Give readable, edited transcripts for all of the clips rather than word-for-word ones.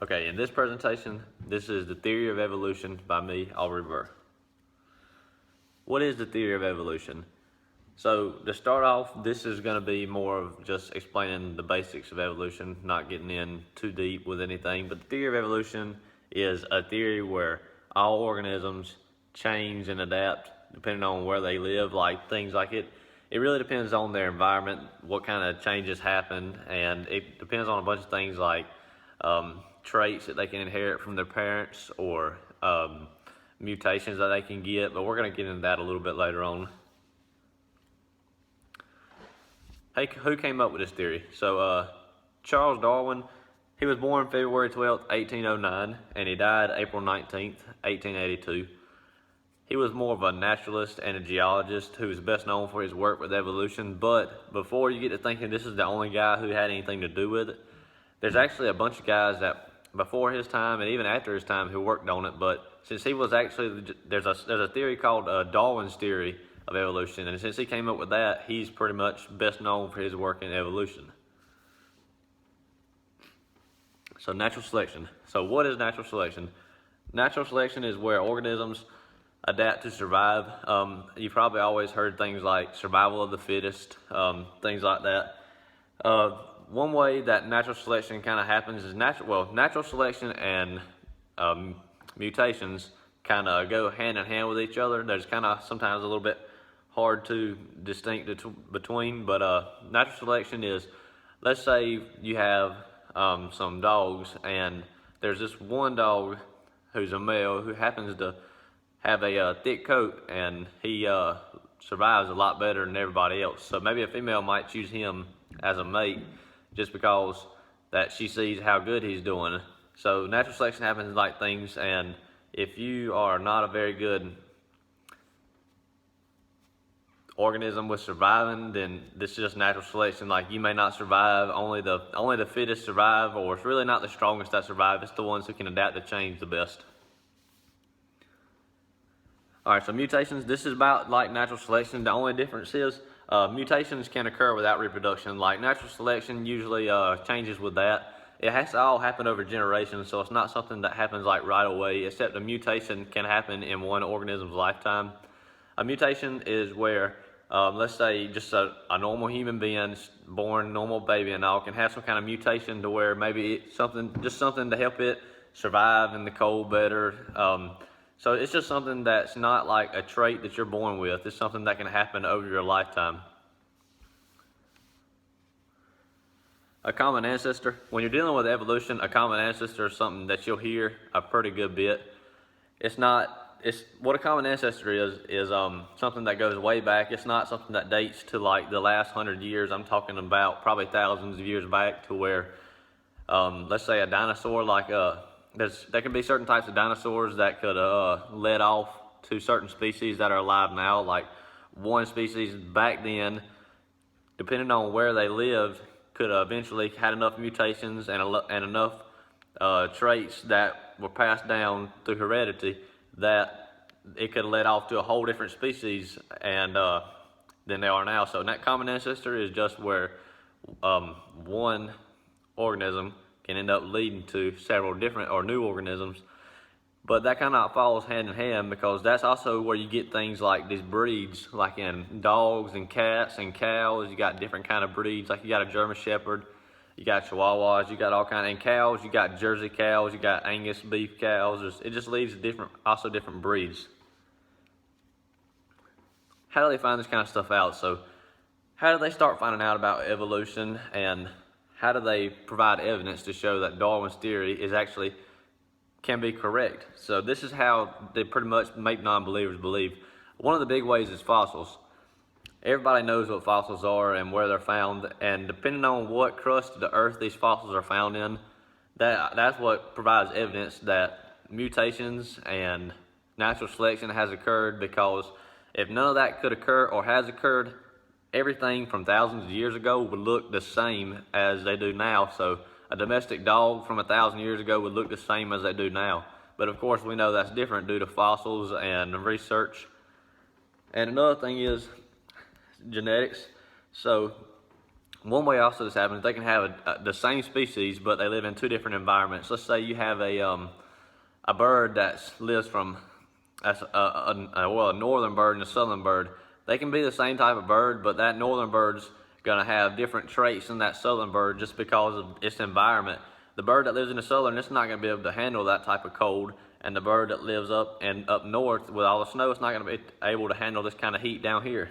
Okay, in this presentation, this is the theory of evolution by me, Aubrey Burr. What is the theory of evolution? So to start off, this is going to be more of just explaining the basics of evolution, not getting in too deep with anything. But the theory of evolution is a theory where all organisms change and adapt depending on where they live, like things like it really depends on their environment, what kind of changes happen, and it depends on a bunch of things like traits that they can inherit from their parents or mutations that they can get, but we're going to get into that a little bit later on. Hey, who came up with this theory? So Charles Darwin, he was born February 12th, 1809, and he died April 19th, 1882. He was more of a naturalist and a geologist who was best known for his work with evolution, but before you get to thinking this is the only guy who had anything to do with it, there's actually a bunch of guys that before his time and even after his time who worked on it, but since he was actually, there's a theory called Darwin's theory of evolution, and since he came up with that, he's pretty much best known for his work in evolution. So natural selection. So what is natural selection? Natural selection is where organisms adapt to survive. You've probably always heard things like survival of the fittest, things like that. One way that natural selection kind of happens is natural selection and mutations kind of go hand in hand with each other. There's kind of sometimes a little bit hard to distinct between, but natural selection is, let's say you have some dogs, and there's this one dog who's a male who happens to have a thick coat, and he survives a lot better than everybody else. So maybe a female might choose him as a mate just because that she sees how good he's doing. So natural selection happens like things, and if you are not a very good organism with surviving, then this is just natural selection. Like, you may not survive, only the fittest survive, or it's really not the strongest that survive, it's the ones who can adapt to change the best. Alright, so mutations, this is about like natural selection. The only difference is mutations can occur without reproduction. Like natural selection usually changes with that. It has to all happen over generations, so it's not something that happens like right away, except a mutation can happen in one organism's lifetime. A mutation is where, let's say just a normal human being, born normal baby and all, can have some kind of mutation to where maybe it's something to help it survive in the cold better. So it's just something that's not like a trait that you're born with. It's something that can happen over your lifetime. A common ancestor. When you're dealing with evolution, a common ancestor is something that you'll hear a pretty good bit. It's what a common ancestor is something that goes way back. It's not something that dates to like the last 100 years. I'm talking about probably thousands of years back to where, let's say a dinosaur, like there can be certain types of dinosaurs that could lead off to certain species that are alive now. Like one species back then, depending on where they lived, could eventually had enough mutations and enough traits that were passed down through heredity that it could have led off to a whole different species and than they are now. So that common ancestor is just where one organism can end up leading to several different or new organisms. But that kind of follows hand in hand, because that's also where you get things like these breeds, like in dogs and cats and cows. You got different kind of breeds, like you got a German Shepherd, you got Chihuahuas, you got all kind of, and cows, you got Jersey cows, you got Angus beef cows. It just leads to different breeds. How do they find this kind of stuff out? So how do they start finding out about evolution, and how do they provide evidence to show that Darwin's theory is actually can be correct? So this is how they pretty much make non-believers believe. One of the big ways is fossils. Everybody knows what fossils are and where they're found, and depending on what crust of the earth these fossils are found in, that's what provides evidence that mutations and natural selection has occurred. Because if none of that could occur or has occurred, everything from thousands of years ago would look the same as they do now. So a domestic dog from 1,000 years ago would look the same as they do now. But of course we know that's different due to fossils and research. And another thing is genetics. So One way also this happens, they can have the same species, but they live in two different environments. Let's say you have a bird that lives from a northern bird and a southern bird. They can be the same type of bird, but that northern bird's gonna have different traits than that southern bird just because of its environment. The bird that lives in the southern, it's not gonna be able to handle that type of cold, and the bird that lives up north with all the snow, it's not gonna be able to handle this kind of heat down here.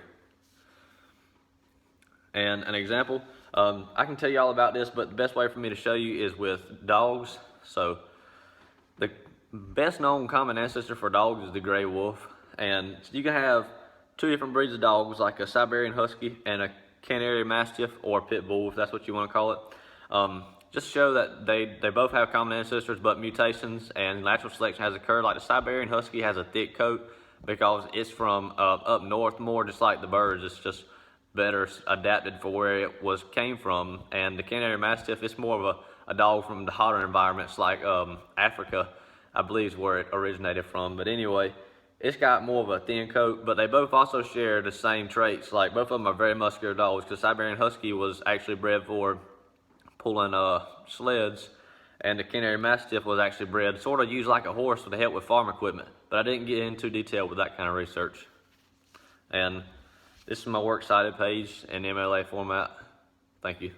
And an example, I can tell you all about this, but the best way for me to show you is with dogs. So the best known common ancestor for dogs is the gray wolf. And you can have two different breeds of dogs, like a Siberian Husky and a Canary Mastiff, or Pit Bull, if that's what you want to call it. Just show that they both have common ancestors, but mutations and natural selection has occurred. Like the Siberian Husky has a thick coat because it's from up north more, just like the birds. It's just better adapted for where it came from. And the Canary Mastiff, it's more of a dog from the hotter environments like Africa, I believe, is where it originated from. But anyway, it's got more of a thin coat, but they both also share the same traits. Like both of them are very muscular dogs, because Siberian Husky was actually bred for pulling sleds, and the Canary Mastiff was actually bred sort of used like a horse to help with farm equipment. But I didn't get into detail with that kind of research. And this is my works cited page in MLA format. Thank you.